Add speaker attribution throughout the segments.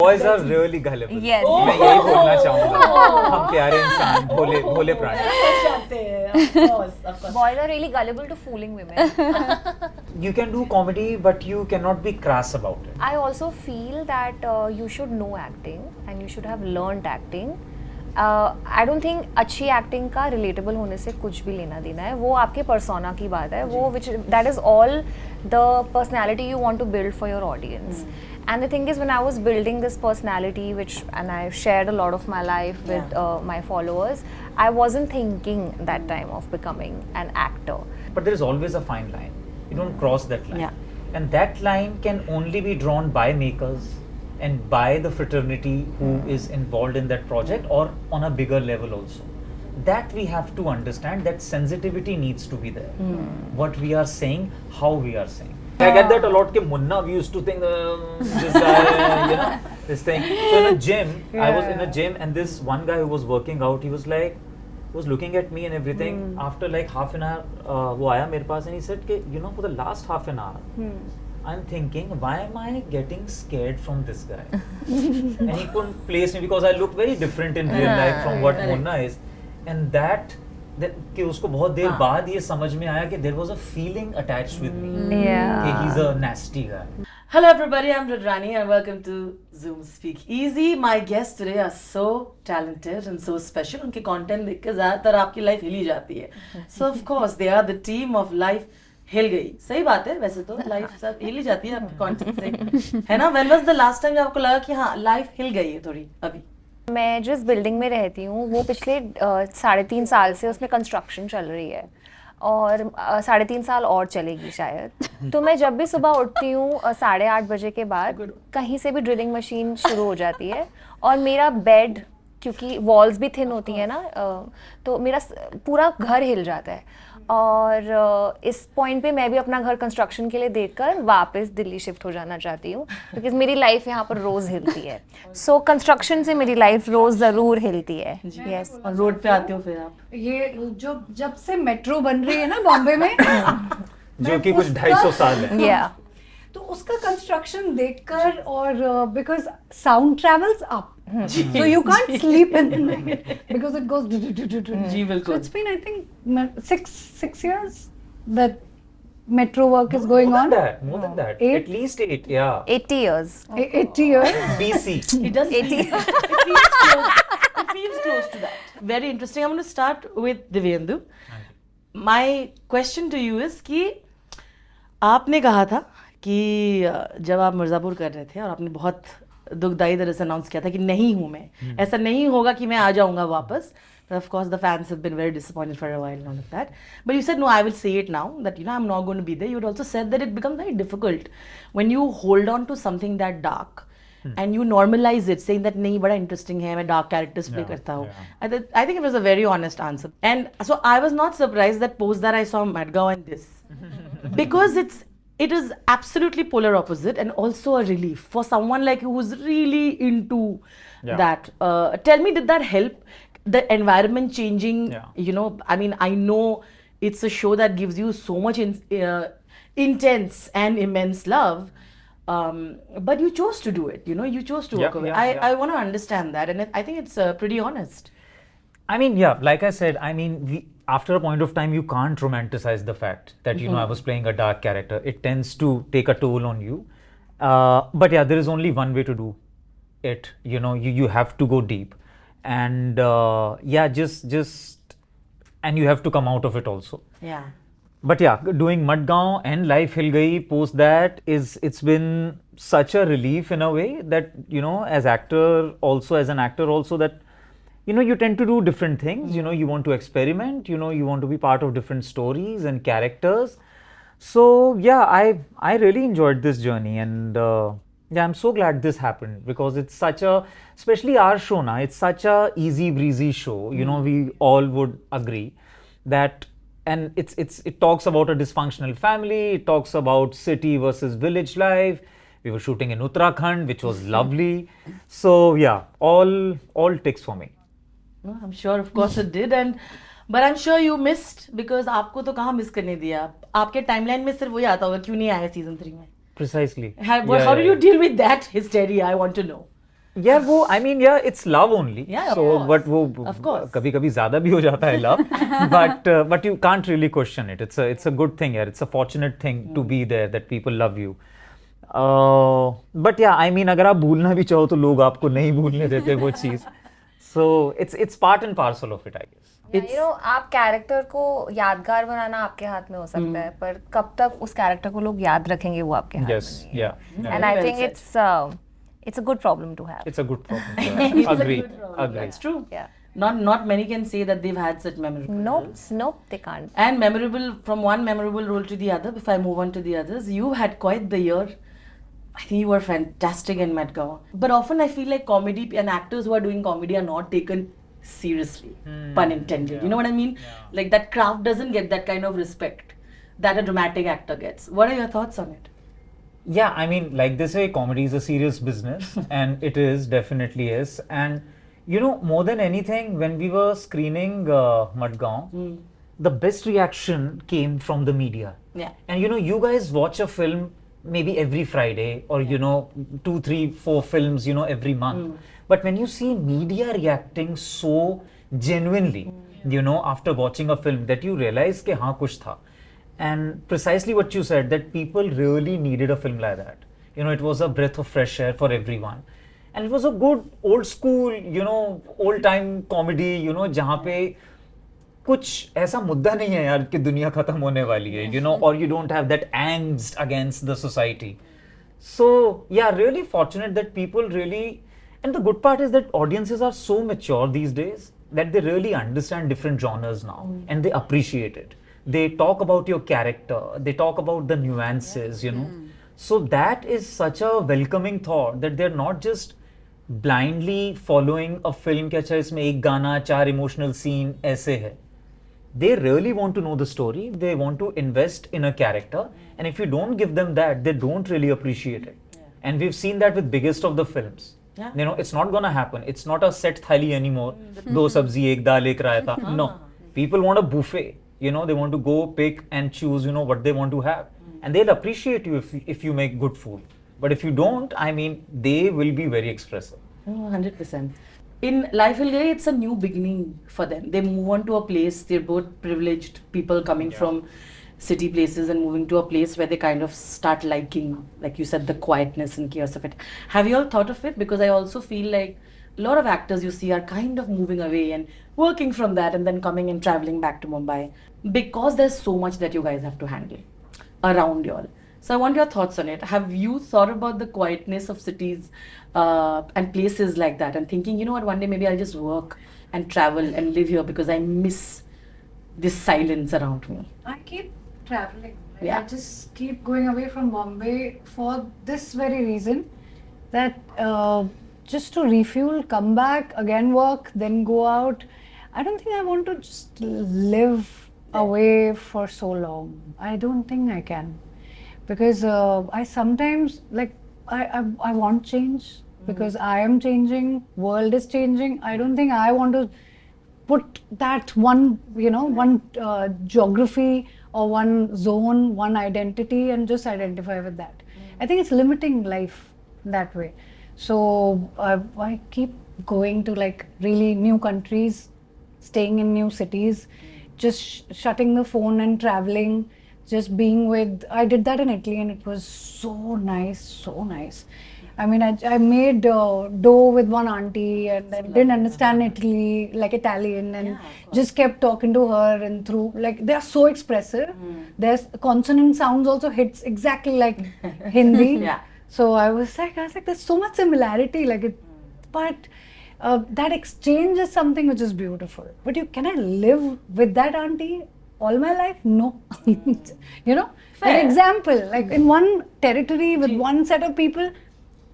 Speaker 1: Boys are really gullible.
Speaker 2: Yes.
Speaker 1: मैं यही बोलना चाहूँगा. हम प्यारे इंसान, भोले भोले प्राणी.
Speaker 2: Boys are really gullible to fooling women.
Speaker 1: You can do comedy, but you cannot be crass about it.
Speaker 2: I also feel that you should know acting and you should have learned acting. I don't think अच्छी acting का relatable होने से कुछ भी लेना देना है. वो आपके persona की बात है. वो that is all the personality you want to build for your audience. And the thing is, when I was building this personality, and I shared a lot of my life with my followers, I wasn't thinking that time of becoming an actor.
Speaker 1: But there is always a fine line. You don't cross that line.
Speaker 2: Yeah.
Speaker 1: And that line can only be drawn by makers and by the fraternity who is involved in that project, or on a bigger level also. That we have to understand, that sensitivity needs to be there. What we are saying, how we are saying. I get that a lot. Ke Munna, we used to think this guy, this thing. So in a gym, I was in a gym, and this one guy who was working out, he was looking at me and everything. After like half an hour, वो आया मेरे पास and he said, for the last half an hour, I'm thinking, why am I getting scared from this guy? And he couldn't place me because I look very different in real life from what Munna is. And that कि उसको बहुत देर बाद ये समझ में आया कि there was a feeling attached with me.
Speaker 2: Yeah.
Speaker 1: कि he's a nasty guy.
Speaker 3: Hello everybody, I'm Rudrani and welcome to Zoom Speak Easy. My guests today are so talented and so special. उनके content देख के ज़्यादातर आपकी life हिल ही जाती है. So of course they are the team of Life हिल गई. सही बात है वैसे तो life सब हिल ही जाती है आपके content से, है ना? When was the last time आपको लगा कि हाँ life हिल गई है थोड़ी अभी?
Speaker 2: मैं जिस बिल्डिंग में रहती हूँ वो पिछले 3.5 साल से उसमें कंस्ट्रक्शन चल रही है और 3.5 साल और चलेगी शायद. तो मैं जब भी सुबह उठती हूँ 8:30 बजे के बाद कहीं से भी ड्रिलिंग मशीन शुरू हो जाती है और मेरा बेड, क्योंकि वॉल्स भी थिन होती हैं ना, तो मेरा पूरा घर हिल जाता है. और इस पॉइंट पे मैं भी अपना घर कंस्ट्रक्शन के लिए देखकर वापस दिल्ली शिफ्ट हो जाना चाहती हूँ, बिकॉज मेरी लाइफ यहाँ पर रोज़ हिलती है. सो कंस्ट्रक्शन से मेरी लाइफ रोज़ ज़रूर हिलती है. यस.
Speaker 3: और रोड पे आते हो फिर आप?
Speaker 4: ये जो जब से मेट्रो बन रही है ना बॉम्बे में
Speaker 1: जो कि कुछ 250 साल है.
Speaker 2: या
Speaker 4: तो उसका कंस्ट्रक्शन देखकर और because sound travels up, so you can't sleep in the night because it goes
Speaker 3: जी बिल्कुल.
Speaker 4: so it's been I think six years that metro work is going on.
Speaker 1: More than that.
Speaker 4: 8?
Speaker 1: At least 8, yeah.
Speaker 2: 80 years.
Speaker 4: 80 years.
Speaker 1: BC.
Speaker 3: It does.
Speaker 2: 80.
Speaker 3: It feels close to that. Very interesting. I'm going to start with Divyendu. My question to you is कि आपने कहा था कि जब आप मिर्ज़ापुर कर रहे थे और आपने बहुत दुखदाई तरह से अनाउंस किया था कि नहीं हूँ मैं, ऐसा नहीं होगा कि मैं आ जाऊँगा वापस. But of course the fans have been very disappointed for a while and all of that. But you said no, I will say it now that I'm not going to be there. You had also said that it becomes very difficult when you hold on to something that dark and you normalize it, saying that नहीं बड़ा interesting है, मैं dark characters play करता हूँ. I think it was a very honest answer. And so I was not surprised that post that I saw Madgaon and this because it is absolutely polar opposite and also a relief for someone like you who's really into that. Tell me, did that help? The environment changing, I mean, I know it's a show that gives you so much intense and immense love, but you chose to do it, you chose to walk away. I want to understand that, and I think it's pretty honest.
Speaker 1: I mean, like I said, I mean, after a point of time, you can't romanticize the fact that, I was playing a dark character. It tends to take a toll on you. But yeah, there is only one way to do it. You have to go deep. And just and you have to come out of it also.
Speaker 3: Yeah.
Speaker 1: But yeah, doing Madgaon and Life Hil Gayi post that it's been such a relief in a way that, as an actor also that, you tend to do different things, you want to experiment, you want to be part of different stories and characters. So yeah, I really enjoyed this journey, and I'm so glad this happened because it's such a, especially our show now, it's such a easy breezy show, we all would agree that, and it talks about a dysfunctional family, it talks about city versus village life. We were shooting in Uttarakhand, which was lovely. So yeah, all ticks for me.
Speaker 3: No, I'm sure, of course it did, but I'm sure you missed because आपको तो कहाँ miss करने दिया. आपके timeline में सिर्फ वही आता होगा क्यों नहीं आया season 3 में.
Speaker 1: Precisely.
Speaker 3: How did you deal with that hysteria? I want to know.
Speaker 1: Yeah, वो I mean yeah, it's love only.
Speaker 3: Yeah, of
Speaker 1: so
Speaker 3: course.
Speaker 1: but वो
Speaker 3: Of course.
Speaker 1: कभी-कभी ज़्यादा भी हो जाता है love, but you can't really question it. It's a good thing, यार. It's a fortunate thing to be there that people love you. But yeah, I mean अगर आप भूलना भी चाहो तो लोग आपको नहीं भूलने देते वो चीज़. So it's part and parcel of it, I guess.
Speaker 2: You know, आप कैरेक्टर को यादगार बनाना आपके हाथ में हो सकता है, पर कब तक उस कैरेक्टर को लोग याद रखेंगे वो आपके हाथ
Speaker 1: Yes,
Speaker 2: में नहीं है.
Speaker 1: yeah.
Speaker 2: And I
Speaker 3: Well
Speaker 2: think
Speaker 3: said.
Speaker 2: it's a good problem to have.
Speaker 1: It's a good problem. Yeah. Agreed. Agreed.
Speaker 3: It's true.
Speaker 2: Yeah.
Speaker 3: Not many can say that they've had such memorable roles.
Speaker 2: Nope, they can't.
Speaker 3: And memorable, from one memorable role to the other, if I move on to the others, you had quite the year. I think you were fantastic in Madgaon. But often I feel like comedy and actors who are doing comedy are not taken seriously, pun intended.
Speaker 1: Yeah.
Speaker 3: You know what I mean?
Speaker 1: Yeah.
Speaker 3: Like that craft doesn't get that kind of respect that a dramatic actor gets. What are your thoughts on it?
Speaker 1: Yeah, I mean, like they say, comedy is a serious business, and it is, definitely is. And you know, more than anything, when we were screening Madgaon, the best reaction came from the media.
Speaker 3: Yeah.
Speaker 1: And you know, you guys watch a film maybe every Friday, or you know, 2, 3, 4 films, you know, every month. But when you see media reacting so genuinely, you know, after watching a film, that you realize कि हाँ कुछ था. And precisely what you said, that people really needed a film like that. You know, it was a breath of fresh air for everyone. And it was a good old school, you know, old time comedy, you know, जहाँ पे कुछ ऐसा मुद्दा नहीं है यार कि दुनिया खत्म होने वाली है, you know, or you don't have that angst against the society. So, yeah, really fortunate that people really, and the good part is that audiences are so mature these days that they really understand different genres now and they appreciate it. They talk about your character, they talk about the nuances, you know. So that is such a welcoming thought that they're not just blindly following a film कि अच्छा इसमें एक गाना 4 emotional scene ऐसे है. They really want to know the story, they want to invest in a character, and if you don't give them that, they don't really appreciate it. And we've seen that with biggest of the films.
Speaker 3: Yeah.
Speaker 1: You know, it's not gonna happen. It's not a set thali anymore. दो सब्जी एक दाल एक रायता. No, people want a buffet. You know, they want to go pick and choose, you know, what they want to have. And they'll appreciate you if you make good food. But if you don't, I mean, they will be very expressive.
Speaker 3: Oh, 100%. In Life Will Gay, it's a new beginning for them. They move on to a place, they're both privileged people coming from city places and moving to a place where they kind of start liking, like you said, the quietness and chaos of it. Have you all thought of it? Because I also feel like a lot of actors you see are kind of moving away and working from that and then coming and traveling back to Mumbai because there's so much that you guys have to handle around y'all. So I want your thoughts on it. Have you thought about the quietness of cities and places like that and thinking, you know what, one day maybe I'll just work and travel and live here because I miss this silence around me?
Speaker 4: I keep traveling. Like,
Speaker 3: Yeah.
Speaker 4: I just keep going away from Bombay for this very reason that just to refuel, come back, again work, then go out. I don't think I want to just live away for so long. I don't think I can. Because I sometimes, like, I want change because I am changing, world is changing. I don't think I want to put that one, you know, one geography or one zone, one identity and just identify with that. I think it's limiting life that way. So I keep going to like really new countries, staying in new cities, just shutting the phone and traveling, just being with, I did that in Italy and it was so nice, so nice. I mean, I made dough with one auntie and I didn't understand Italy, like Italian, and just kept talking to her and through, like, they are so expressive. Their consonant sounds also hits exactly like Hindi.
Speaker 3: Yeah.
Speaker 4: So I was like, there's so much similarity, like it, but that exchange is something which is beautiful. But can I live with that auntie all my life? No. You know,
Speaker 3: Fair.
Speaker 4: an example, like in one territory with one set of people,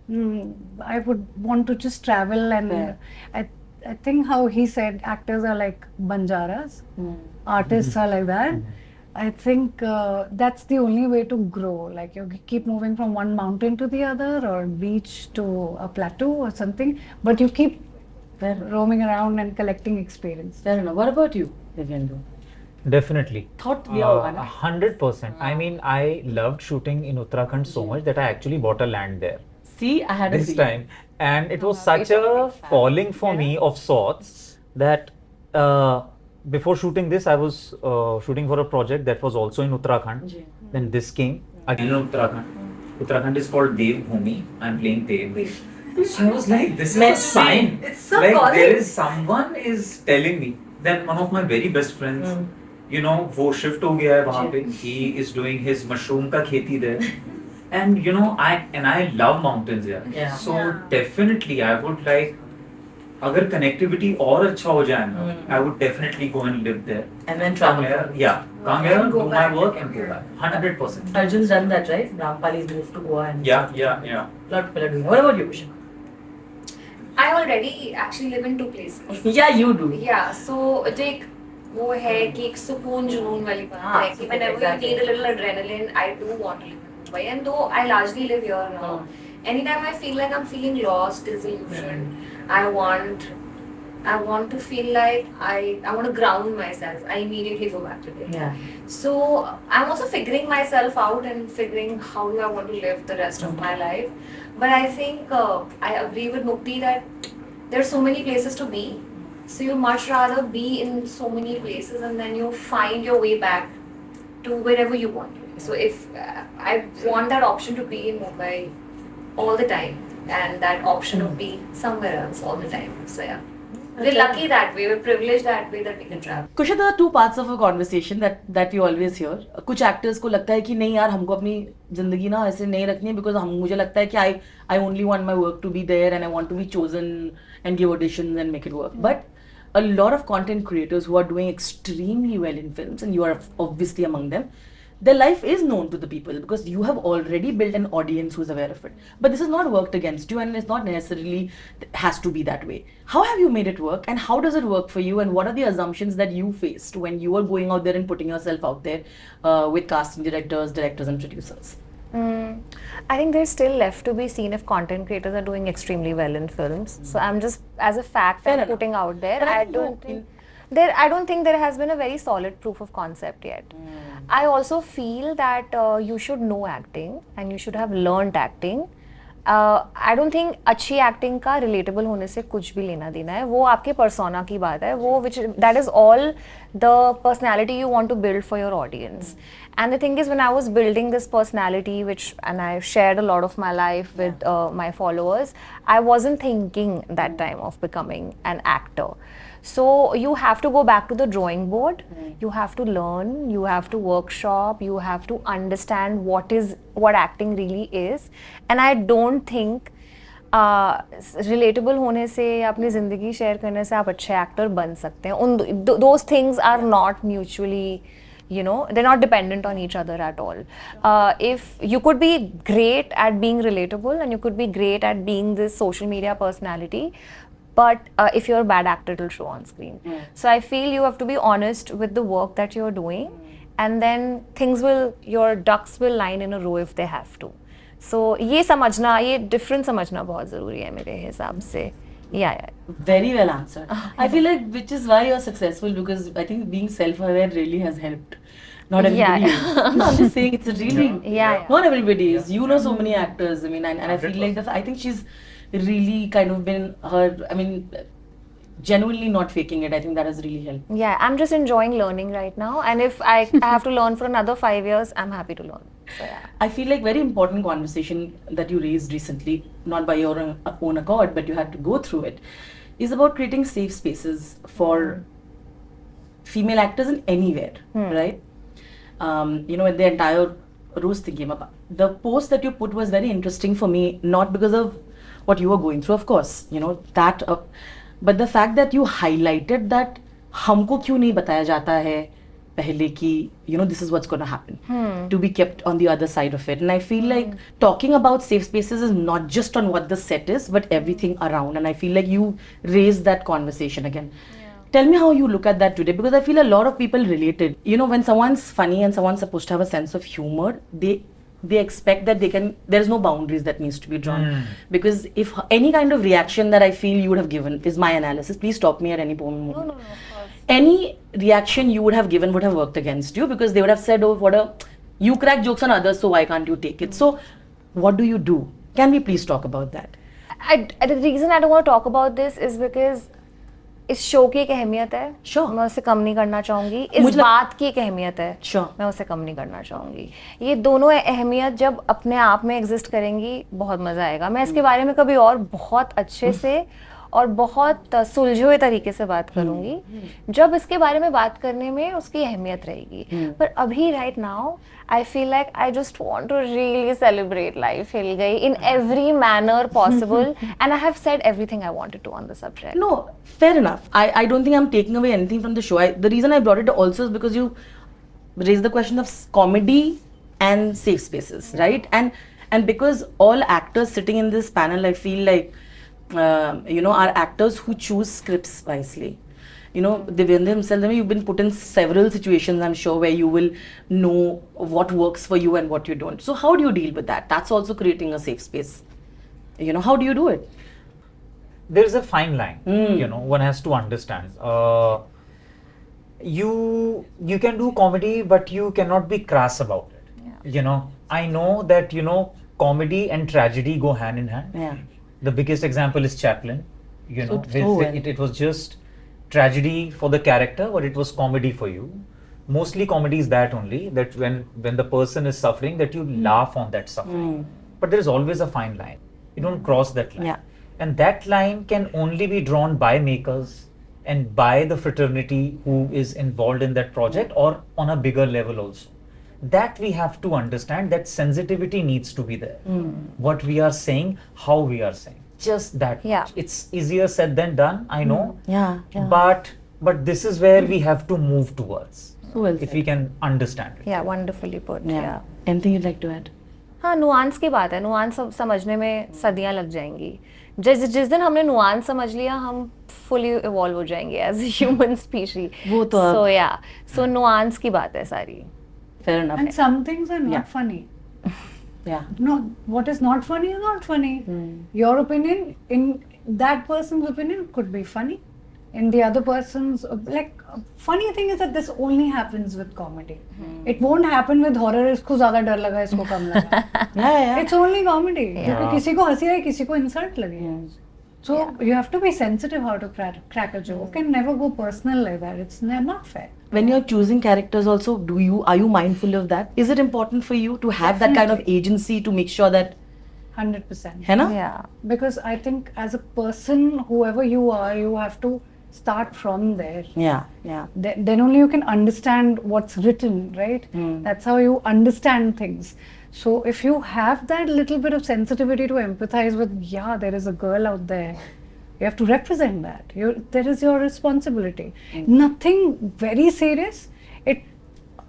Speaker 4: I would want to just travel and
Speaker 3: Fair.
Speaker 4: I think how he said actors are like banjaras, artists are like that. I think that's the only way to grow. Like you keep moving from one mountain to the other or beach to a plateau or something, but you keep roaming around and collecting experience.
Speaker 3: Fair enough. What about you, Divyendu?
Speaker 1: Definitely.
Speaker 3: Thought we all want
Speaker 1: 100%. I mean, I loved shooting in Uttarakhand so much that I actually bought a land there.
Speaker 3: See, I had a
Speaker 1: this
Speaker 3: feeling.
Speaker 1: time, and it was such a falling for me of sorts that before shooting this, I was shooting for a project that was also in Uttarakhand.
Speaker 3: Ji.
Speaker 1: Then this came again in Uttarakhand. Uttarakhand is called Dev Bhumi. I'm playing Dev. So I was like, this is a sign.
Speaker 2: It's so
Speaker 1: like
Speaker 2: calling.
Speaker 1: there is someone is telling me. Then one of my very best friends, you know, वो shift हो गया है वहाँ पे. He is doing his mushroom का खेती there. And you know, I love mountains,
Speaker 3: Yeah.
Speaker 1: So definitely I would like, अगर connectivity और अच्छा हो जाए ना, I would definitely go and live there.
Speaker 3: And then
Speaker 1: Come
Speaker 3: travel.
Speaker 1: here, yeah, come here,
Speaker 2: And go
Speaker 1: do my
Speaker 2: back.
Speaker 1: work and go back. 100%.
Speaker 3: Arjun's done that, right? Rampali's moved to Goa and
Speaker 1: Yeah.
Speaker 3: a lot of people are doing that. What about you, Kushal?
Speaker 2: I already actually live in two places.
Speaker 3: Yeah, you do.
Speaker 2: Yeah, so जो एक वो है कि एक सुकून जुनून वाली बात
Speaker 3: हाँ,
Speaker 2: है कि
Speaker 3: सुकून,
Speaker 2: whenever
Speaker 3: exactly.
Speaker 2: you need a little adrenaline, I do want to live in Mumbai, and though I largely live here now, anytime I feel like I'm feeling lost, disillusioned, I want to feel like I want to ground myself. I immediately go back to it.
Speaker 3: Yeah.
Speaker 2: So I'm also figuring myself out and figuring how do I want to live the rest of my life. But I think I agree with Mukti that there are so many places to be. So you much rather be in so many places and then you find your way back to wherever you want to be. So if I want that option to be in Mumbai all the time and that option of being somewhere else all the time. So yeah. We're lucky that way, we're privileged that way that we can travel.
Speaker 3: Kushal, there are two parts of a conversation that we always hear. कुछ actors को लगता है कि नहीं यार हमको अपनी जिंदगी ना ऐसे नहीं रखनी है because मुझे लगता है कि I only want my work to be there and I want to be chosen and give auditions and make it work. But a lot of content creators who are doing extremely well in films, and you are obviously among them, their life is known to the people because you have already built an audience who's aware of it. But this has not worked against you and it's not necessarily has to be that way. How have you made it work and how does it work for you, and what are the assumptions that you faced when you were going out there and putting yourself out there with casting directors and producers?
Speaker 2: I think there's still left to be seen if content creators are doing extremely well in films. So I'm just, as a fact,
Speaker 3: Fair
Speaker 2: I'm
Speaker 3: enough.
Speaker 2: putting out there.
Speaker 3: And
Speaker 2: I don't think there has been a very solid proof of concept yet. I also feel that you should know acting and you should have learned acting. I don't think अच्छी acting का relatable होने से कुछ भी लेना देना है. वो आपके persona की बात है. वो that is all the personality you want to build for your audience. And the thing is, when I was building this personality, and I shared a lot of my life with my followers, I wasn't thinking that time of becoming an actor. So you have to go back to the drawing board. You have to learn. You have to workshop. You have to understand what acting really is. And I don't think relatable होने से या अपनी ज़िंदगी share करने से आप अच्छे actor बन सकते हैं. Those things are not mutually, they're not dependent on each other at all. If you could be great at being relatable and you could be great at being this social media personality, but if you're a bad actor, it'll show on screen. So I feel you have to be honest with the work that you're doing, and then your ducks will line in a row if they have to. So ये difference समझना बहुत ज़रूरी है मेरे हिसाब से. Yeah.
Speaker 3: Very well answered. I feel like which is why you're successful, because I think being self-aware really has helped. Not everybody is. No, I'm just saying it's really
Speaker 2: Yeah.
Speaker 3: not everybody is. You know so many actors. I mean, and I feel like I think she's really kind of been genuinely not faking it. I think that has really helped.
Speaker 2: Yeah, I'm just enjoying learning right now, and if I have to learn for another 5 years, I'm happy to learn. So yeah.
Speaker 3: I feel like very important conversation that you raised recently, not by your own accord, but you had to go through it, is about creating safe spaces for female actors in anywhere, right? When the entire Rose thing came up, the post that you put was very interesting for me, not because of what you were going through, of course, that, but the fact that you highlighted that हमको क्यों नहीं बताया जाता है पहले कि this is what's going to happen, to be kept on the other side of it. And I feel like talking about safe spaces is not just on what the set is, but everything around. And I feel like you raised that conversation again. Tell me how you look at that today, because I feel a lot of people related. When someone's funny and someone's supposed to have a sense of humor, they expect that there's no boundaries that needs to be drawn. Because if any kind of reaction that I feel you would have given is my analysis, please stop me at any moment.
Speaker 2: No, of course.
Speaker 3: Any reaction you would have given would have worked against you, because they would have said, you crack jokes on others, so why can't you take it? So what do you do Can we please talk about that?
Speaker 2: The reason I don't want to talk about this is because इस show की एक अहमियत है,
Speaker 3: Sure.
Speaker 2: मैं उसे कम नहीं करना चाहूँगी. इस
Speaker 3: मुझे
Speaker 2: बात की एक अहमियत है,
Speaker 3: Sure.
Speaker 2: मैं उसे कम नहीं करना चाहूँगी. ये दोनों अहमियत जब अपने आप में एग्जिस्ट करेंगी, बहुत मज़ा आएगा. मैं इसके बारे में कभी और बहुत अच्छे से और बहुत सुलझे हुए तरीके से बात करूँगी, जब इसके बारे में बात करने में उसकी अहमियत रहेगी. पर अभी right now I feel like I just want to really celebrate life, हिल गई, in every manner possible, and I have said everything I wanted to on the subject.
Speaker 3: No, fair enough. I don't think I'm taking away anything from the show. The reason I brought it also is because you raised the question of comedy and safe spaces, right? And because all actors sitting in this panel, I feel like are actors who choose scripts wisely. Devendra himself, I mean, you've been put in several situations, I'm sure, where you will know what works for you and what you don't. So how do you deal with that? That's also creating a safe space. How do you do it?
Speaker 1: There's a fine line, one has to understand. You can do comedy, but you cannot be crass about it.
Speaker 2: Yeah.
Speaker 1: I know that, comedy and tragedy go hand in hand.
Speaker 3: Yeah.
Speaker 1: The biggest example is Chaplin. It was just tragedy for the character, but it was comedy for you. Mostly comedy is that only, that when the person is suffering, that you laugh on that suffering. But there is always a fine line. You don't cross that line.
Speaker 3: Yeah.
Speaker 1: And that line can only be drawn by makers and by the fraternity who is involved in that project, or on a bigger level also. That we have to understand, that sensitivity needs to be there. What we are saying, how we are saying. Just that
Speaker 2: Yeah.
Speaker 1: much. It's easier said than done, I know.
Speaker 3: Yeah.
Speaker 1: But this is where we have to move towards.
Speaker 3: So well
Speaker 1: If
Speaker 3: said.
Speaker 1: we can understand it.
Speaker 2: Yeah, wonderfully put.
Speaker 3: Yeah. Anything you'd like to add?
Speaker 2: हाँ, nuance की बात है. Nuance समझने में सदियां लग जाएंगी. जिस दिन हमने नुआंस समझ लिया, हम fully evolve हो जाएंगे as a human species.
Speaker 3: वो तो अब-
Speaker 2: So yeah, so नुआंस की बात है सारी.
Speaker 3: Fair enough.
Speaker 4: And some things are not
Speaker 3: Yeah.
Speaker 4: funny.
Speaker 3: Yeah.
Speaker 4: No, what is not funny is not funny. Your opinion, in that person's opinion, could be funny. In the other person's, funny thing is that this only happens with comedy. It won't happen with horror. इसको ज़्यादा डर लगा, इसको कम लगा.
Speaker 3: Yeah.
Speaker 4: It's only comedy.
Speaker 2: Yeah.
Speaker 4: क्योंकि किसी को हंसी आई, किसी को insult लगी. So you have to be sensitive how to crack a joke. Can never go personal like that. It's not fair.
Speaker 3: When you're choosing characters also, are you mindful of that? Is it important for you to have that kind of agency to make sure that
Speaker 4: 100%.
Speaker 3: है ना?
Speaker 2: Yeah.
Speaker 4: Because I think as a person, whoever you are, you have to start from there.
Speaker 3: Yeah.
Speaker 4: Then only you can understand what's written, right? That's how you understand things. So if you have that little bit of sensitivity to empathize with, there is a girl out there, you have to represent that. That is your responsibility. Nothing very serious.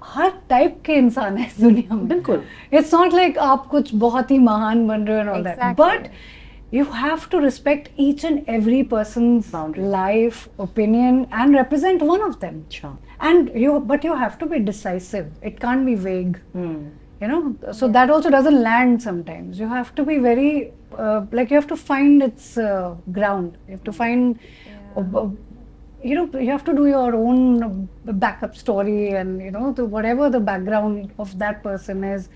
Speaker 4: Her type के इंसान है इस दुनिया में.
Speaker 3: बिल्कुल.
Speaker 4: It's not like आप कुछ बहुत ही महान बन रहे हो and all that.
Speaker 2: Exactly.
Speaker 4: But you have to respect each and every person's life, opinion, and represent one of them.
Speaker 3: Sure.
Speaker 4: But you have to be decisive. It can't be vague. So that also doesn't land sometimes. You have to be very, you have to find its ground. You have to find, you have to do your own backup story and, whatever the background of that person is,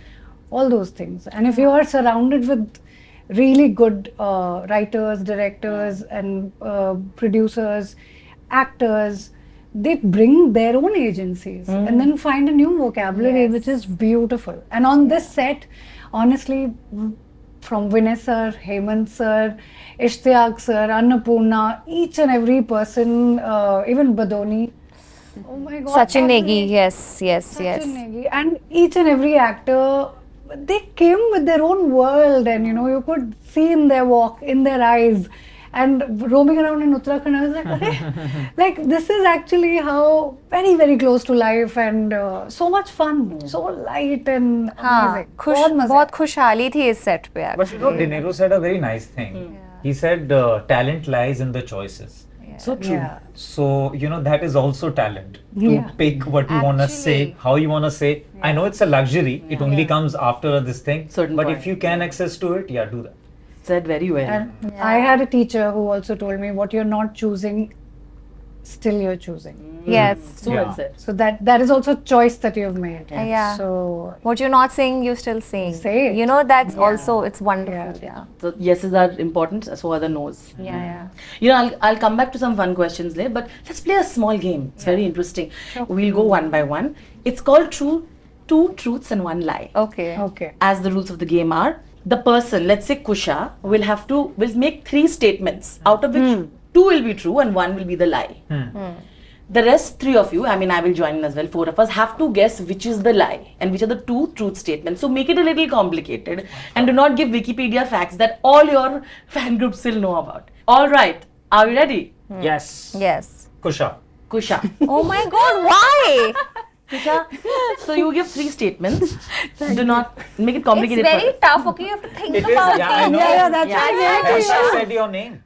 Speaker 4: all those things. And if you are surrounded with really good writers, directors, and producers, actors, they bring their own agencies and then find a new vocabulary, which is beautiful. And on this set, honestly, from Vinay sir, Hemant sir, Ishtiaq sir, Annapurna, each and every person, even Badoni, oh my God,
Speaker 2: Sachin
Speaker 4: every-
Speaker 2: Negi, yes.
Speaker 4: Sachin Negi, and each and every actor, they came with their own world, and you could see in their walk, in their eyes. And roaming around in Uttarakhand, I was like, "Arey, this is actually how very, very close to life, and so much fun, so light and
Speaker 2: हाँ,
Speaker 4: amazing. बहुत मजा
Speaker 2: बहुत खुशहाली थी इस set पे.
Speaker 1: But De Niro said a very nice thing. He said talent lies in the choices.
Speaker 3: So true.
Speaker 4: Yeah.
Speaker 1: So, that is also talent. To
Speaker 4: Yeah.
Speaker 1: pick what you want to say,
Speaker 2: Actually.
Speaker 1: how you want to say. I know it's a luxury. It only comes after this thing.
Speaker 3: Certain
Speaker 1: but
Speaker 3: point.
Speaker 1: if you can access to it, do that.
Speaker 3: Said very well.
Speaker 4: And I had a teacher who also told me, what you're not choosing still you're choosing.
Speaker 2: Yes.
Speaker 3: So
Speaker 1: Yeah.
Speaker 3: well said.
Speaker 4: So that is also a choice that you've made.
Speaker 2: Yeah.
Speaker 4: So
Speaker 2: What you're not saying, you're still saying.
Speaker 4: Say it.
Speaker 2: You know, that's also, it's wonderful. Yeah.
Speaker 3: So yeses are important, so are the no's.
Speaker 2: Yeah.
Speaker 3: You know, I'll come back to some fun questions later, but let's play a small game. It's very interesting. We'll go one by one. It's called two truths and one lie.
Speaker 2: Okay.
Speaker 4: okay.
Speaker 3: As the rules of the game are, the person, let's say Kusha, will make 3 statements, out of which 2 will be true and 1 will be the lie. The rest 3 of you, I mean, I will join in as well, 4 of us, have to guess which is the lie and which are the 2 truth statements. So make it a little complicated and do not give Wikipedia facts that all your fan groups will know about. All right, are we ready?
Speaker 1: Yes.
Speaker 2: Yes.
Speaker 1: Kusha.
Speaker 3: Kusha.
Speaker 2: Oh my God, why?
Speaker 3: Kusha, so you give 3 statements. Do not make it
Speaker 2: It's
Speaker 3: complicated.
Speaker 2: very tough. Okay, you have to think
Speaker 1: It is,
Speaker 2: about
Speaker 1: yeah, I
Speaker 2: it.
Speaker 1: know.
Speaker 4: Yeah, that's
Speaker 3: Yeah.
Speaker 4: why I gave it to
Speaker 1: Hasha
Speaker 4: you.
Speaker 1: said your name.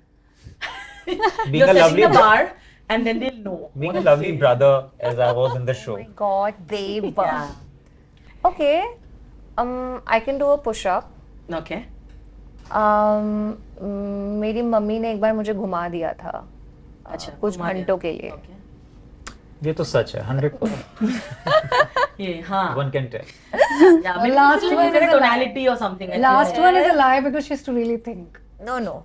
Speaker 1: Being
Speaker 3: You're
Speaker 1: a
Speaker 3: setting
Speaker 1: lovely
Speaker 3: the bar and then they'll know.
Speaker 1: being
Speaker 3: what
Speaker 1: a
Speaker 3: to
Speaker 1: lovely
Speaker 3: say.
Speaker 1: brother as I was in the
Speaker 2: Oh
Speaker 1: show.
Speaker 2: my God, babe.
Speaker 3: Yeah.
Speaker 2: Okay. I can do a push-up.
Speaker 3: Okay.
Speaker 2: मेरी mummy ने एक बार मुझे घुमा दिया था
Speaker 3: अच्छा,
Speaker 2: कुछ
Speaker 3: घुमा दिया।
Speaker 2: घंटों के लिए.
Speaker 3: Okay.
Speaker 1: ये तो सच है 100%.
Speaker 3: Yeah, हाँ.
Speaker 1: One can tell.
Speaker 3: Yeah, maybe
Speaker 4: last
Speaker 3: it's
Speaker 4: one
Speaker 3: a
Speaker 4: is a lie.
Speaker 3: tonality or something. I
Speaker 4: Last
Speaker 3: feel.
Speaker 4: one is a lie because she has to really think.
Speaker 2: No.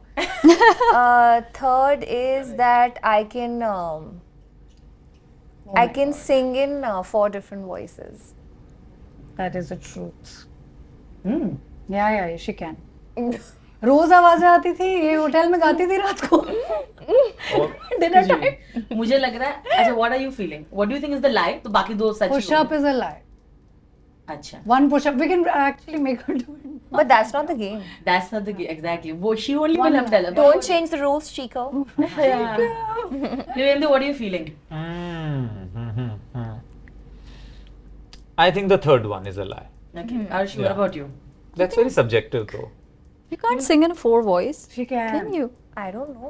Speaker 2: Third is that I can I can sing in 4 different voices.
Speaker 4: That is the truth.
Speaker 3: Hmm.
Speaker 4: Yeah, she can. रोज आवाजें आती थी ये hotel में गाती थी रात को dinner time.
Speaker 3: मुझे लग रहा है अच्छा what are you feeling? What do you think is the lie? तो बाकी 2 सच ही
Speaker 4: Push up
Speaker 3: होंगे.
Speaker 4: is a lie.
Speaker 3: अच्छा.
Speaker 4: One push up we can actually make her do it.
Speaker 2: But that's not the game.
Speaker 3: That's not the exactly. वो she only
Speaker 4: One
Speaker 3: will have tell about.
Speaker 2: Don't change the rules, Chico.
Speaker 3: Nirendra, what are you feeling?
Speaker 1: I think the third one is a lie.
Speaker 3: Okay. Arshi, what
Speaker 1: Yeah.
Speaker 3: about you?
Speaker 1: That's very subjective though.
Speaker 5: You can't sing in 4 voice.
Speaker 4: She can.
Speaker 5: Can you?
Speaker 2: I don't know.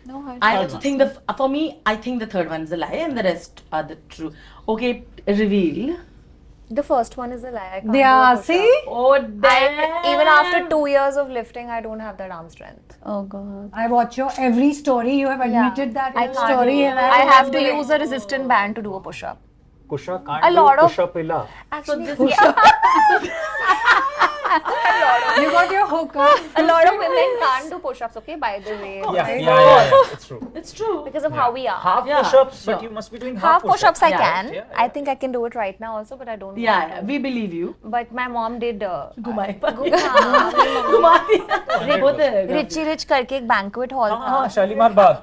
Speaker 5: No,
Speaker 3: I also think for me, I think the third one is a lie and the rest are the true. Okay, reveal.
Speaker 2: The first one is a lie. I can't
Speaker 4: Yeah,
Speaker 2: do a push-up.
Speaker 4: see?
Speaker 3: Oh damn.
Speaker 2: Even after 2 years of lifting, I don't have that arm strength.
Speaker 5: Oh God.
Speaker 4: I watch your every story. You have admitted that
Speaker 2: I
Speaker 4: in
Speaker 2: can't
Speaker 4: story.
Speaker 2: do it.
Speaker 4: And
Speaker 2: I have to use a resistant band to do a push-up.
Speaker 1: Kusha
Speaker 2: A
Speaker 1: can't do
Speaker 2: lot of-
Speaker 1: push-up illa.
Speaker 2: Actually,
Speaker 4: you got your hook up.
Speaker 2: a lot of women can't do push-ups. Okay, by the way,
Speaker 1: Yeah. It's true.
Speaker 3: It's true.
Speaker 2: because of how we are.
Speaker 1: Half
Speaker 3: Yeah,
Speaker 1: push-ups,
Speaker 3: sure.
Speaker 1: but you must be doing
Speaker 2: Half push-ups I
Speaker 3: Yeah.
Speaker 2: can.
Speaker 1: Yeah,
Speaker 2: I
Speaker 1: yeah.
Speaker 2: think I can do it right now also, but I don't.
Speaker 3: Yeah, we believe you.
Speaker 2: But my mom did.
Speaker 3: घुमाए
Speaker 2: हाँ,
Speaker 3: घुमा दिया वो तो है
Speaker 2: Richie rich करके एक banquet hall
Speaker 1: हाँ, Shalimar Bagh.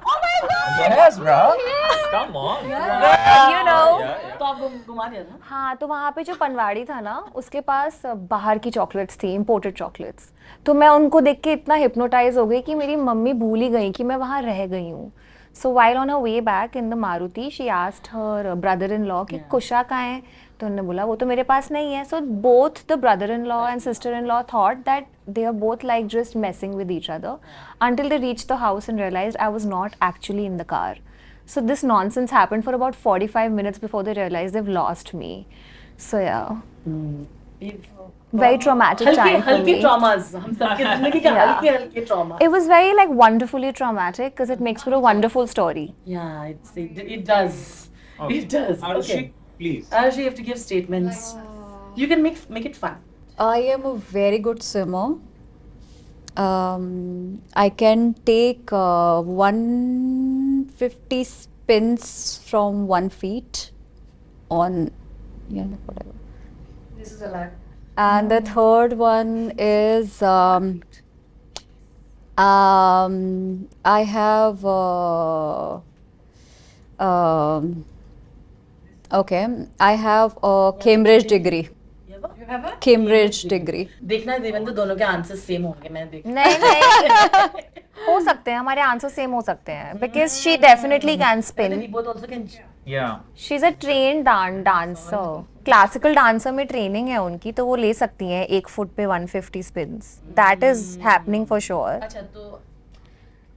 Speaker 1: Yes, bro. Come on.
Speaker 2: you know.
Speaker 3: तो आप घुमा दिया था
Speaker 2: हाँ, तो वहाँ पे जो पनवाड़ी था ना, उसके पास बाहर की चॉकलेट्स थी, इम्पोर्टेड चॉकलेट्स. तो मैं उनको देख के इतना हिप्नोटाइज हो गई कि मेरी मम्मी भूल ही गई कि मैं वहाँ रह गई हूँ. So while on her way back in the Maruti, she asked her brother-in-law कि कुशा कहाँ है? तो उन्होंने बोला वो तो मेरे पास नहीं है. So both the brother-in-law and sister-in-law thought that they are both like just messing with each other until they reached the house and realized I was not actually in the car. So this nonsense happened for about 45 minutes before they realized they've lost me. So yeah, very traumatic time for
Speaker 3: हल्के
Speaker 2: me.
Speaker 3: Traumas हम सबके जिंदगी के
Speaker 2: Yeah.
Speaker 3: हल्के trauma
Speaker 2: It was very like wonderfully traumatic because it makes for a wonderful story.
Speaker 3: Yeah, it does.
Speaker 1: Okay.
Speaker 3: It does.
Speaker 1: Arshi,
Speaker 3: Okay.
Speaker 1: please.
Speaker 3: Arshi, you have to give statements. You can make it fun.
Speaker 5: I am a very good swimmer. I can take 150 spins from 1 feet on, whatever.
Speaker 4: This is a lie.
Speaker 5: And the third one is I have I have a Cambridge degree.
Speaker 3: You have a?
Speaker 5: Cambridge degree.
Speaker 3: देखना है देवेंद्र दोनों के answer same होंगे मैं देख
Speaker 2: नहीं हो सकते हैं हमारे आंसर सेम हो सकते हैं because she definitely can
Speaker 3: we
Speaker 2: spin.
Speaker 3: both also can
Speaker 1: Yeah.
Speaker 2: She's a trained dancer. Classical dancer में ट्रेनिंग है उनकी तो वो ले सकती हैं 1 फुट पे 150 spins. That is happening for sure.
Speaker 3: अच्छा तो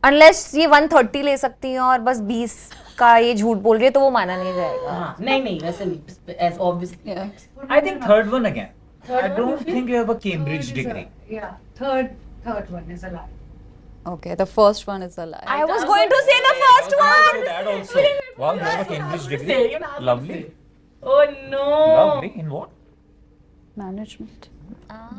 Speaker 2: Unless ये 130 ले सकती हैं और बस 20 का ये झूठ बोल रही है तो वो माना नहीं जाएगा.
Speaker 3: हाँ नहीं वैसे नहीं as obviously
Speaker 5: Yeah.
Speaker 1: I think third one again. I
Speaker 3: one
Speaker 1: don't
Speaker 3: you feel?
Speaker 1: think you have a Cambridge
Speaker 4: Third is a-
Speaker 1: degree.
Speaker 4: Yeah, third one is a lie.
Speaker 5: Okay, the first one is a lie.
Speaker 2: I was going to say the first one.
Speaker 1: That also. Wow, you have a Cambridge degree. Lovely.
Speaker 3: Oh no.
Speaker 1: Lovely. In what?
Speaker 5: Management.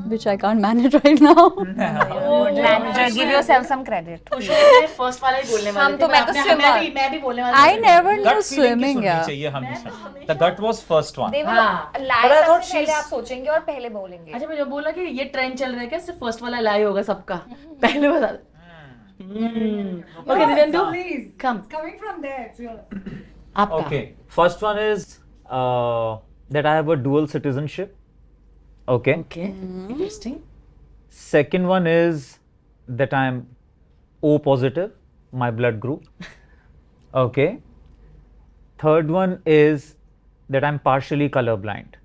Speaker 5: Which I can't manage right now.
Speaker 2: Manager, give yourself some credit.
Speaker 3: खुशी ने first वाला ही बोलने वाले
Speaker 2: हम
Speaker 3: थे
Speaker 2: तो मैं तो swimmer.
Speaker 3: मैं भी बोलने वाली
Speaker 5: I
Speaker 3: थी।
Speaker 5: never knew
Speaker 1: Gut feeling की
Speaker 5: swimming,
Speaker 1: सुननी
Speaker 5: yeah.
Speaker 1: चाहिए हमेशा. The gut was first one.
Speaker 2: They will
Speaker 3: हाँ.
Speaker 2: lie
Speaker 1: But I thought
Speaker 2: सबसे पहले
Speaker 1: she's-
Speaker 2: आप सोचेंगे और पहले बोलेंगे.
Speaker 3: अच्छा मैं जो बोला कि ये ट्रेंड चल रहा है क्या सिर्फ फर्स्ट वाला लाई होगा सबका पहले बता okay Divyendu
Speaker 4: Please.
Speaker 3: Come.
Speaker 4: It's coming from there. It's your...
Speaker 3: आपका
Speaker 1: Okay. First one is that I have a dual citizenship. Okay.
Speaker 3: Okay interesting
Speaker 1: Second one is that I'm O positive, my blood group. Okay. Third one is that I'm partially colorblind.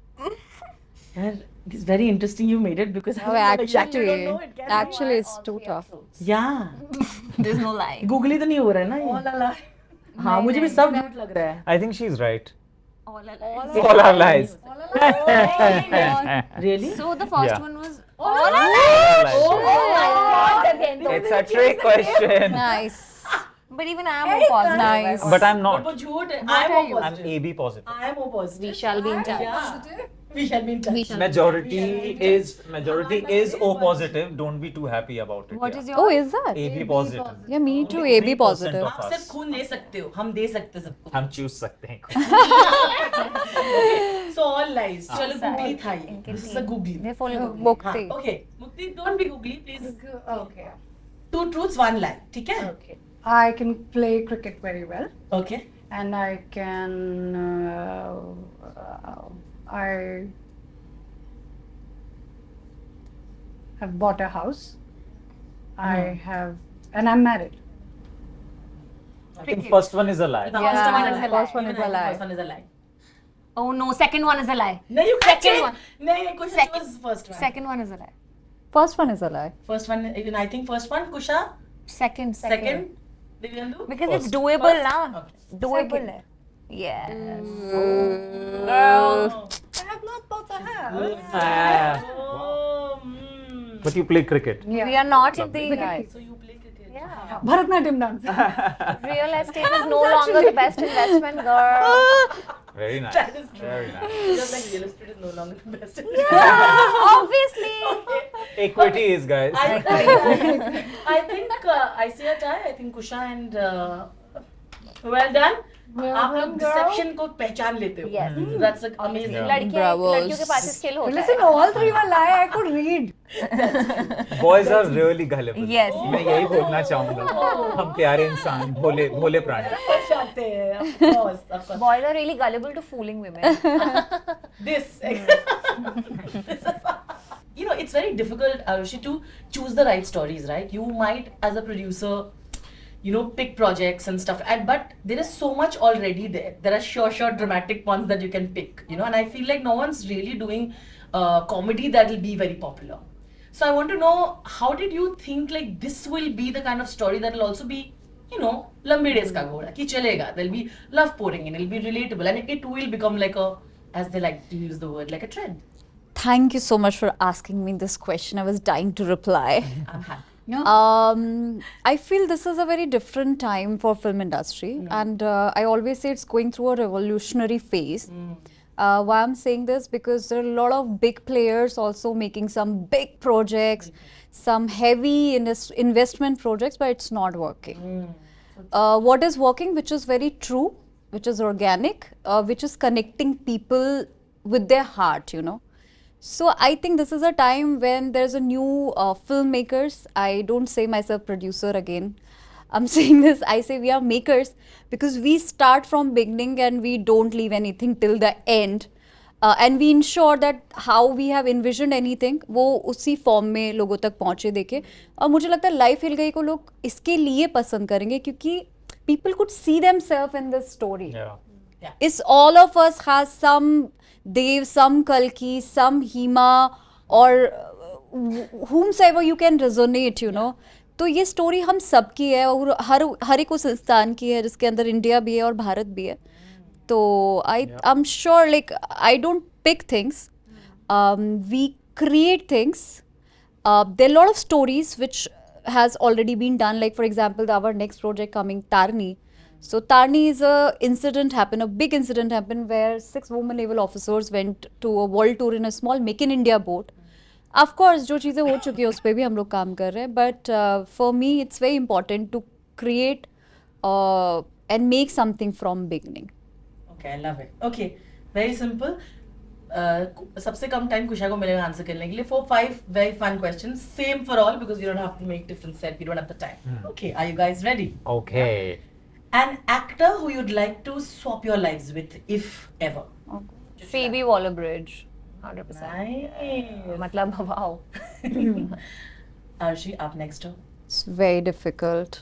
Speaker 3: यार it is very interesting you made it because
Speaker 5: Oh, actually, it's too tough.
Speaker 3: yeah
Speaker 2: There's no lie.
Speaker 3: Googly तो नहीं हो रहा है ना ये? हाँ मुझे भी सब झूठ लग रहा है
Speaker 1: I think she's right.
Speaker 2: All
Speaker 1: All our lies.
Speaker 3: really
Speaker 2: So the first
Speaker 1: Yeah.
Speaker 2: one was
Speaker 1: All our lies.
Speaker 2: Oh my God, Devendra.
Speaker 1: It's a trick question.
Speaker 5: Nice.
Speaker 2: But even I am more positive.
Speaker 5: Nice.
Speaker 1: But I'm
Speaker 3: वो
Speaker 1: not.
Speaker 3: झूठ है
Speaker 2: What
Speaker 3: I
Speaker 2: are
Speaker 3: am
Speaker 2: you?
Speaker 1: I'm AB positive.
Speaker 3: I am O positive
Speaker 2: We shall be in touch.
Speaker 3: yeah we shall be in touch
Speaker 1: Majority is O positive. Don't be too happy about it.
Speaker 2: What
Speaker 1: yeah.
Speaker 2: is your?
Speaker 5: Oh, is that?
Speaker 1: AB positive.
Speaker 5: Yeah, me too.
Speaker 1: Only
Speaker 5: AB
Speaker 1: 3%
Speaker 5: positive.
Speaker 1: of
Speaker 3: आप
Speaker 1: us.
Speaker 3: सिर्फ खून दे सकते हो हम दे सकते सबको
Speaker 1: हम choose सकते हैं.
Speaker 3: so all lies चलो गूगली था ये this is a googly
Speaker 2: They're full of
Speaker 5: Mukti.
Speaker 3: okay Mukti don't be googly please
Speaker 4: Okay.
Speaker 3: 2 truths 1 lie ठीक है
Speaker 4: Okay. I can play cricket very well.
Speaker 3: okay
Speaker 4: And I can... I have bought a house. I have... And I'm married.
Speaker 1: I think first one is a lie.
Speaker 3: The
Speaker 2: Yeah,
Speaker 3: first one is a lie.
Speaker 5: first one is
Speaker 3: Even
Speaker 5: a
Speaker 3: I think
Speaker 5: lie.
Speaker 3: First one is a lie.
Speaker 2: Oh no, second one is a lie.
Speaker 3: No, you
Speaker 2: Second one.
Speaker 3: नहीं कुछ
Speaker 2: Second.
Speaker 3: was first one.
Speaker 2: Second one is a lie.
Speaker 5: First one is a lie.
Speaker 3: First one, even I think first one. Kusha.
Speaker 2: Second.
Speaker 3: Second. Divyandu.
Speaker 2: Because it's
Speaker 1: First.
Speaker 2: doable
Speaker 3: First.
Speaker 2: now.
Speaker 3: Okay.
Speaker 2: Doable. है. Yes.
Speaker 3: Girl.
Speaker 4: I have not bought a house.
Speaker 3: Oh,
Speaker 1: But you play cricket.
Speaker 4: Yeah.
Speaker 2: We are not in the
Speaker 3: So you play cricket.
Speaker 2: yeah.
Speaker 4: Bharatnatyam dance.
Speaker 2: Real estate is no longer the best investment, girl.
Speaker 1: Very nice.
Speaker 3: That is true.
Speaker 1: Very nice.
Speaker 3: Just like real estate is no longer the best.
Speaker 2: Yeah, obviously.
Speaker 1: Equity is, guys.
Speaker 3: I think I see a tie. I think Kusha and well done. आप लोग dissipation को पहचान लेते हो.
Speaker 2: Yes.
Speaker 3: That's like amazing.
Speaker 1: Yeah.
Speaker 2: लड़कियों के पास skill होता
Speaker 4: Listen,
Speaker 2: है.
Speaker 4: all three were lie. I could read.
Speaker 1: Boys are really gullible.
Speaker 2: Yes.
Speaker 1: मैं यही बोलना चाहूँगा. हम प्यारे इंसान, भोले भोले प्राणी.
Speaker 3: पहचानते हैं. Of course, of course.
Speaker 2: Boys are really gullible to fooling women.
Speaker 3: This. You know, it's very difficult, Arushi, to choose the right stories, right? You might, as a producer, you know, pick projects and stuff, but there is so much already there. There are short dramatic ones that you can pick, you know, and I feel like no one's really doing comedy that will be very popular. So I want to know, how did you think like this will be the kind of story that will also be, you know, lambe days ka ghoda, ki chalega, there'll be love pouring in, it'll be relatable, and it will become like a, as they like to use the word, like a trend.
Speaker 5: Thank you so much for asking me this question. I was dying to reply.
Speaker 3: I'm happy.
Speaker 5: I feel this is a very different time for film industry, and I always say it's going through a revolutionary phase. Why I'm saying this, because there are a lot of big players also making some big projects, some heavy investment projects, but it's not working. What is working, which is very true, which is organic, which is connecting people with their heart, you know. So I think this is a time when there's a new filmmakers. I don't say myself producer again. I'm saying this, I say we are makers, because we start from beginning and we don't leave anything till the end. And we ensure that how we have envisioned anything, वो उसी form में लोगों तक पहुँचे देखे. और मुझे लगता है लाइफ हिल गई को लोग इसके लिए पसंद करेंगे, क्योंकि people could see themselves in this story.
Speaker 1: Yeah.
Speaker 5: It's all of us has some Dev, some Kalki, some Hima, or whomsoever you can resonate, you know. तो ये स्टोरी हम सब की है, और हर एक उस इंसान की है जिसके अंदर इंडिया भी है और भारत भी है. तो I am sure, like I don't pick things, we create things. There are a lot of stories which has already been done. Like for example, our next project coming, Tarni. So Tarni is a big incident happened where 6 women naval officers went to a world tour in a small Make in India boat. Of course, जो चीज़ें हो चुकी हैं उस पर भी हम लोग काम कर रहे हैं. But for me, it's very important to create and make something from beginning.
Speaker 3: Okay, I love it. Okay, very simple. सबसे कम टाइम कुशा को मिलेगा आंसर करने के लिए. 4-5 very fun questions, same for all because you don't have to make different set. We don't have the time. Okay, are you guys ready?
Speaker 1: Okay.
Speaker 3: An actor who you'd like to swap your lives with, if ever.
Speaker 2: Phoebe Waller-Bridge, 100%.
Speaker 3: Nice.
Speaker 2: मतलब wow.
Speaker 3: Arshi, up next.
Speaker 5: It's very difficult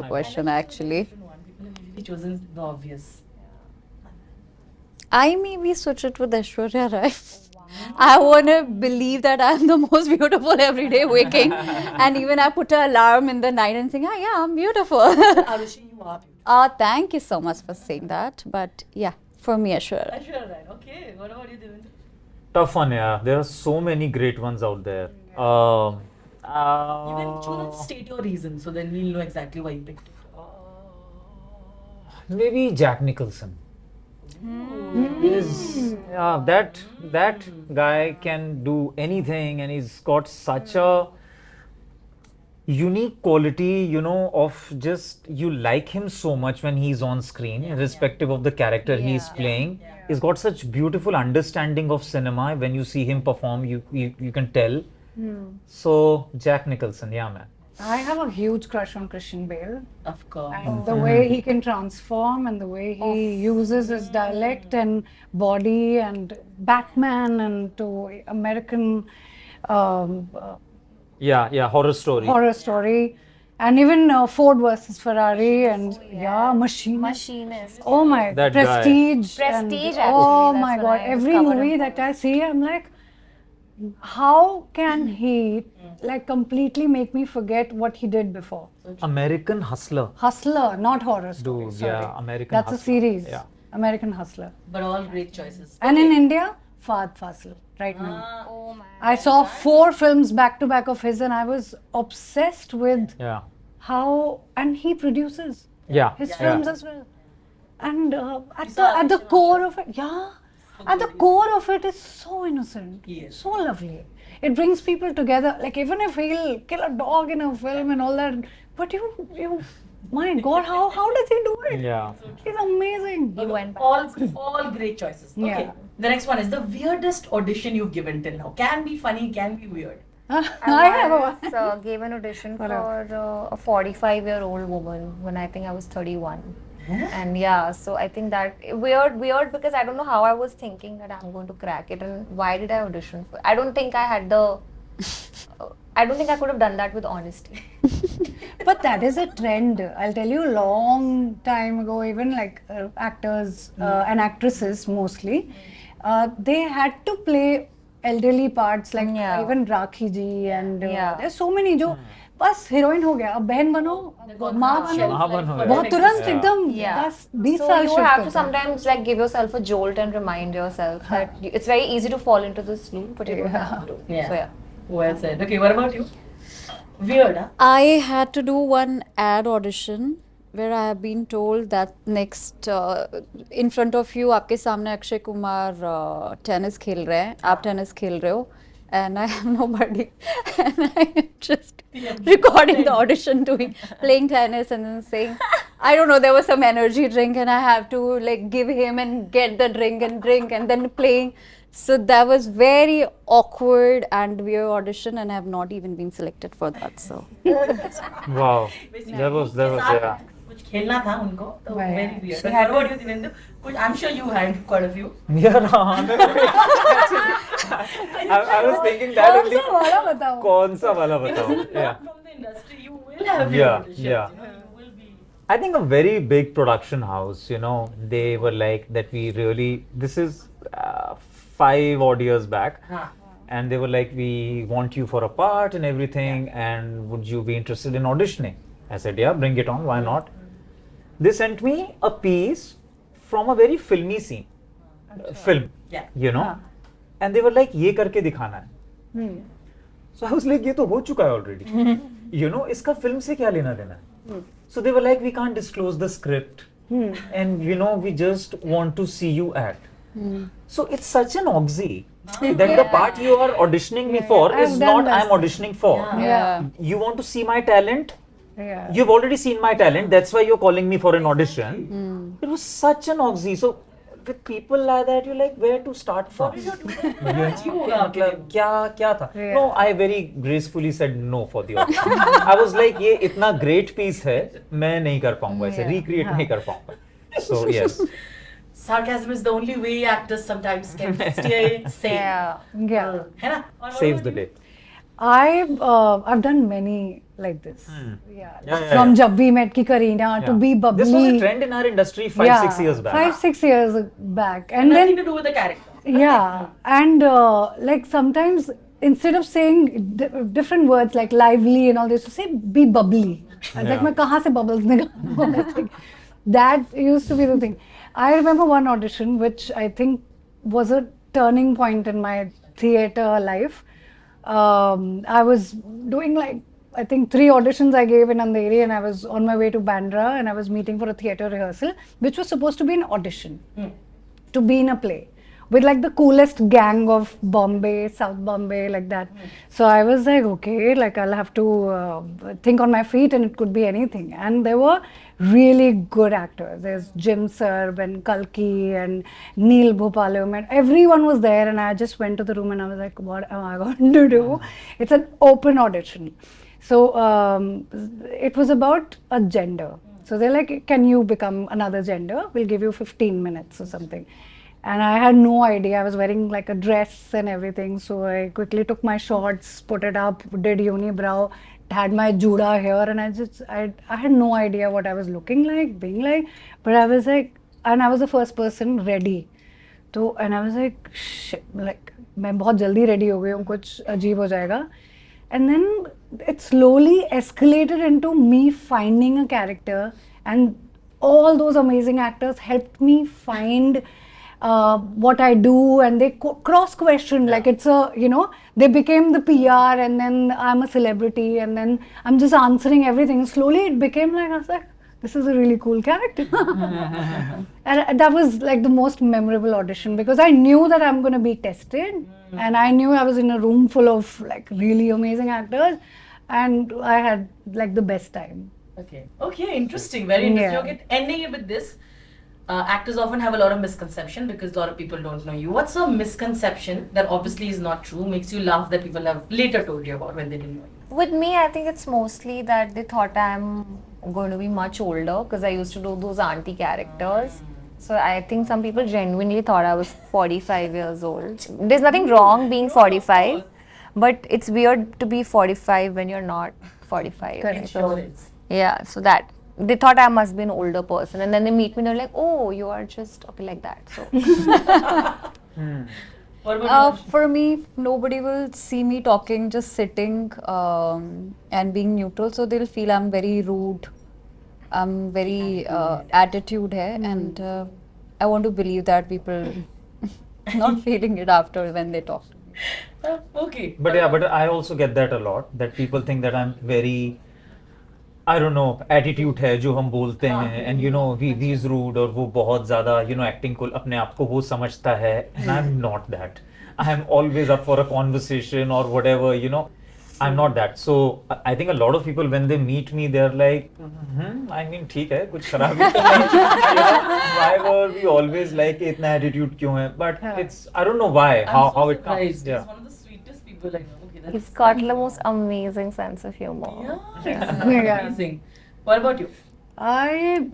Speaker 5: question actually.
Speaker 3: People have usually chosen the obvious.
Speaker 5: I maybe switch it with Aishwarya Rai. I want to believe that I'm the most beautiful every day waking. And even I put an alarm in the night and saying, yeah, I'm beautiful.
Speaker 3: Arushi, you are beautiful.
Speaker 5: Thank you so much for saying that. But yeah, for me, Aishwarya Rai.
Speaker 3: Sure, right. Okay, what about you, Devendra?
Speaker 1: Tough one, yeah. There are so many great ones out there.
Speaker 3: You can choose and state your reason, so then we'll know exactly why you picked it.
Speaker 1: Maybe Jack Nicholson. That guy can do anything, and he's got such a unique quality, you know, of just you like him so much when he's on screen, irrespective of the character he's playing. He's got such beautiful understanding of cinema. When you see him perform, you can tell. So Jack Nicholson, yeah, man.
Speaker 4: I have a huge crush on Christian Bale.
Speaker 3: Of course.
Speaker 4: And the way he can transform and the way he uses his dialect and body and Batman and to American
Speaker 1: Horror story.
Speaker 4: Horror Story. And even Ford versus Ferrari and
Speaker 2: Machinist.
Speaker 4: Oh my,
Speaker 1: That guy.
Speaker 4: Prestige.
Speaker 2: Prestige,
Speaker 4: and, oh
Speaker 2: actually,
Speaker 4: my
Speaker 2: that's
Speaker 4: god,
Speaker 2: when I
Speaker 4: every
Speaker 2: discovered
Speaker 4: movie
Speaker 2: him.
Speaker 4: that I see, I'm like, how can he like completely make me forget what he did before?
Speaker 1: American Hustler.
Speaker 4: Hustler, not Horror Story.
Speaker 1: Dude,
Speaker 4: sorry.
Speaker 1: yeah, American
Speaker 4: That's
Speaker 1: Hustler.
Speaker 4: a series.
Speaker 1: Yeah.
Speaker 4: American Hustler.
Speaker 3: But all great choices.
Speaker 4: And in India, Fahad Fasil right now.
Speaker 2: Oh my.
Speaker 4: I saw 4 films back to back of his and I was obsessed with
Speaker 1: Yeah.
Speaker 4: how, and he produces
Speaker 1: Yeah.
Speaker 4: his
Speaker 1: yeah.
Speaker 4: films as well. And at the core of it, at the core of it is so innocent,
Speaker 3: Yes.
Speaker 4: so lovely. It brings people together. Like even if he'll kill a dog in a film and all that, but you, my God, how does he do it?
Speaker 1: Yeah.
Speaker 4: He's amazing.
Speaker 2: You went back.
Speaker 3: All great choices. Okay.
Speaker 4: Yeah.
Speaker 3: The next one is the weirdest audition you've given till now. Can be funny, can be weird.
Speaker 4: I have a
Speaker 2: once gave an audition for a 45-year-old woman when I think I was 31. And yeah, so I think that weird because I don't know how I was thinking that I'm going to crack it and why did I audition for? I don't think I had the. I don't think I could have done that with honesty.
Speaker 4: But that is a trend. I'll tell you, long time ago, even like actors and actresses mostly, they had to play elderly parts like even Rakhi ji and there's so many जो बस heroine हो गया अब बहन बनो माँ बनो बहुत तुरंत एकदम 10-20
Speaker 2: So
Speaker 4: साल
Speaker 2: you
Speaker 4: shift
Speaker 2: have to
Speaker 4: करता है.
Speaker 2: sometimes like give yourself a jolt and remind yourself that it's very easy to fall into this loop, but you don't have to.
Speaker 3: Yeah.
Speaker 2: So yeah.
Speaker 3: Well said. Okay, what about you? Weird, huh?
Speaker 5: I had to do one ad audition where I have been told that next in front of you आपके सामने Akshay Kumar tennis खेल रहे हैं आप tennis खेल रहे हो and I have nobody and I am just recording the audition playing tennis and then saying I don't know there was some energy drink and I have to like give him and get the drink and then playing. So that was very awkward and weird audition and I have not even been selected for that. So
Speaker 1: Wow. That was yeah.
Speaker 3: कुछ खेलना था उनको तो very weird. But what about you, Devendra? I'm sure you had quite a few.
Speaker 1: Yeah, I was thinking that only.
Speaker 4: वाला बताओ.
Speaker 1: कौन सा वाला बताओ? Yeah.
Speaker 3: From the industry, you will have your auditions,
Speaker 1: yeah.
Speaker 3: You know, you will be.
Speaker 1: I think a very big production house, you know, they were like that we really, this is 5 odd years back. And they were like, we want you for a part and everything, and would you be interested in auditioning? I said, yeah, bring it on, why not? They sent me a piece from a very filmy scene, film, you know, and they were like, ये करके दिखाना है. So I was like, ये तो हो चुका है already. you know, इसका film से क्या लेना देना? So they were like, we can't disclose the script, and you know, we just want to see you act. So it's such an oxy that the part you are auditioning me for
Speaker 4: I've
Speaker 1: is
Speaker 4: done
Speaker 1: not
Speaker 4: this.
Speaker 1: I'm auditioning for.
Speaker 5: Yeah.
Speaker 1: You want to see my talent?
Speaker 4: Yeah.
Speaker 1: You've already seen my talent. That's why you're calling me for an audition. It was such an oxy. So with people like that, you're like, where to start from? मतलब क्या था? No, I very gracefully said no for the audition. I was like, ये इतना great piece है, मैं नहीं कर पाऊंगा इसे, recreate नहीं कर पाऊंगा. So yes.
Speaker 3: Sarcasm is the only way actors sometimes can stay sane.
Speaker 4: Yeah.
Speaker 3: है ना? और what
Speaker 1: Saves
Speaker 3: about
Speaker 1: the
Speaker 3: you?
Speaker 1: day.
Speaker 4: I've done many like this.
Speaker 1: Yeah,
Speaker 4: From
Speaker 1: yeah.
Speaker 4: Jab We Met ki Kareena to
Speaker 1: Yeah.
Speaker 4: Be Bubbly.
Speaker 1: This was a trend in our industry 5-6 years back.
Speaker 4: 5-6 years back, and
Speaker 3: Nothing
Speaker 4: then
Speaker 3: to do with the character.
Speaker 4: yeah, and like sometimes instead of saying different words like lively and all this, to say be bubbly. I was like,
Speaker 1: Yeah.
Speaker 4: मैं कहाँ से bubbles निकालूँ? That used to be the thing. I remember one audition which I think was a turning point in my theatre life. I was doing like I think 3 auditions I gave in Andheri, and I was on my way to Bandra, and I was meeting for a theatre rehearsal, which was supposed to be an audition to be in a play with like the coolest gang of Bombay, South Bombay, like that. So I was like, okay, like I'll have to think on my feet, and it could be anything. And there were really good actors. There's Jim Serb and Kalki and Neil Bhopalum, and everyone was there. And I just went to the room and I was like, what am I going to do? It's an open audition. So it was about a gender. So they're like, can you become another gender? We'll give you 15 minutes or something. And I had no idea. I was wearing like a dress and everything. So I quickly took my shorts, put it up, did unibrow, had my juda here, and I had no idea what I was looking like, being like. But I was like, and I was the first person ready. So, and I was like, shit, like, मैं बहुत जल्दी ready हो गई हूँ, कुछ अजीब हो जाएगा. And then it slowly escalated into me finding a character, and all those amazing actors helped me find what I do, and they cross question like it's a, you know, they became the PR, and then I'm a celebrity, and then I'm just answering everything. Slowly it became like, I was like, this is a really cool character. And that was like the most memorable audition, because I knew that I'm going to be tested, and I knew I was in a room full of like really amazing actors, and I had like the best time.
Speaker 3: Okay, interesting, very interesting.
Speaker 4: Yeah.
Speaker 3: Okay, ending it with this. Actors often have a lot of misconception because a lot of people don't know you. What's a misconception that obviously is not true, makes you laugh, that people have later told you about when they didn't know you?
Speaker 2: With me, I think it's mostly that they thought I'm going to be much older because I used to do those auntie characters. So I think some people genuinely thought I was 45 years old. There's nothing wrong being 45, but it's weird to be 45 when you're not 45.
Speaker 4: Correct.
Speaker 2: So, yeah, so that. They thought I must be an older person, and then they meet me and they're like, oh, you are just okay like that. So
Speaker 3: What about you?
Speaker 5: For me, nobody will see me talking, just sitting and being neutral. So they'll feel I'm very rude. I'm very attitude hai, and I want to believe that people not feeling it after when they talk to me.
Speaker 3: Okay.
Speaker 1: But yeah, but I also get that a lot, that people think that I'm very, I don't know, attitude है जो हम बोलते हैं, and you know he's rude, और वो बहुत ज़्यादा you know acting को अपने आप को वो समझता है, and I'm not that. I'm always up for a conversation or whatever, you know. I'm not that. So I think a lot of people when they meet me, they're like, I mean ठीक है, कुछ खराबी तो नहीं, you know, why were we always like इतना attitude क्यों है? But it's, I don't know why, how it comes.
Speaker 3: surprised.
Speaker 1: Yeah.
Speaker 3: He's one of the sweetest people I know. Okay,
Speaker 2: he's got the most amazing sense of humor.
Speaker 3: Yeah, amazing. What about you?
Speaker 4: I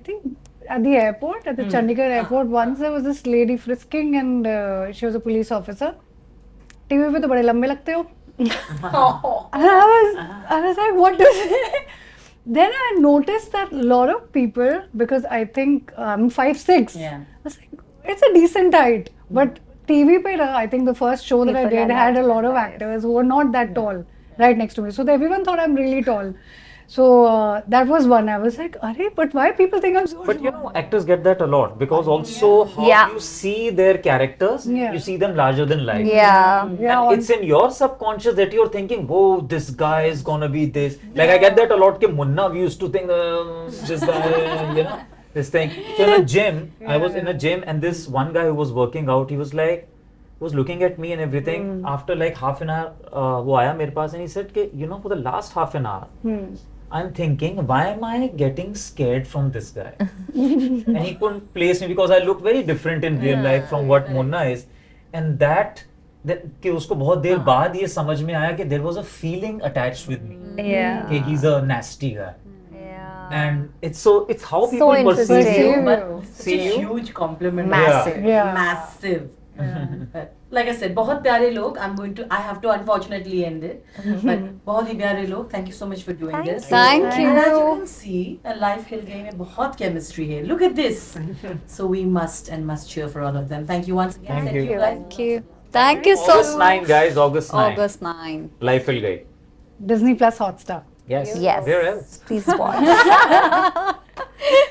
Speaker 4: think at the airport, at the Chandigarh airport, once there was this lady frisking, and she was a police officer. TV पे तो बड़े लंबे लगते हो. And I was like, what does it? Then I noticed that a lot of people, because I think I'm 5'6".
Speaker 3: Yeah.
Speaker 4: I was like, it's a decent height. But TV pe, I think the first show that I
Speaker 2: People
Speaker 4: did
Speaker 2: are
Speaker 4: had a
Speaker 2: not
Speaker 4: lot of
Speaker 2: that
Speaker 4: actors who were not that tall right next to me. So everyone thought I'm really tall. So that was one. I was like, "Arey, but why people think I'm so?"
Speaker 1: But you know, actors get that a lot because also how
Speaker 2: Yeah.
Speaker 1: you see their characters,
Speaker 4: Yeah.
Speaker 1: you see them larger than life.
Speaker 2: Yeah.
Speaker 4: Yeah,
Speaker 1: And it's in your subconscious that you're thinking, whoa, this guy is gonna be this. Like I get that a lot. Ke Munna, we used to think, this guy, you know, this thing. So in a gym, I was in a gym, and this one guy who was working out, he was like, was looking at me and everything. After like half an hour, वो आया मेरे पास and he said, कि, you know, for the last half an hour, I'm thinking, why am I getting scared from this guy? And he couldn't place me because I look very different in real life from what Munna is. And that कि उसको बहुत देर बाद ये समझ में आया कि there was a feeling attached with me.
Speaker 2: Yeah.
Speaker 1: कि he's a nasty guy.
Speaker 2: Yeah.
Speaker 1: And it's how people perceive
Speaker 2: interesting.
Speaker 1: you.
Speaker 3: But such
Speaker 1: See
Speaker 3: a
Speaker 1: you.
Speaker 3: huge compliment.
Speaker 2: Massive.
Speaker 4: Yeah.
Speaker 3: Massive. Like I said, बहुत प्यारे लोग. I have to unfortunately end it. But बहुत ही प्यारे लोग. Thank you so much for doing
Speaker 2: Thank
Speaker 3: this.
Speaker 5: Thank
Speaker 3: And as you
Speaker 5: you.
Speaker 3: can see, a live Hill game में बहुत chemistry है. Look at this. So we must cheer for all of them. Thank you once again.
Speaker 1: Thank you.
Speaker 3: guys.
Speaker 5: Thank you. Thank you so
Speaker 1: August 9, guys. August 9.
Speaker 5: August 9.
Speaker 1: Life will guide.
Speaker 4: Disney Plus Hotstar.
Speaker 1: Yes.
Speaker 2: Yes.
Speaker 1: Where else?
Speaker 2: Please watch.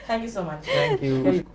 Speaker 3: Thank you so much.
Speaker 1: Thank you.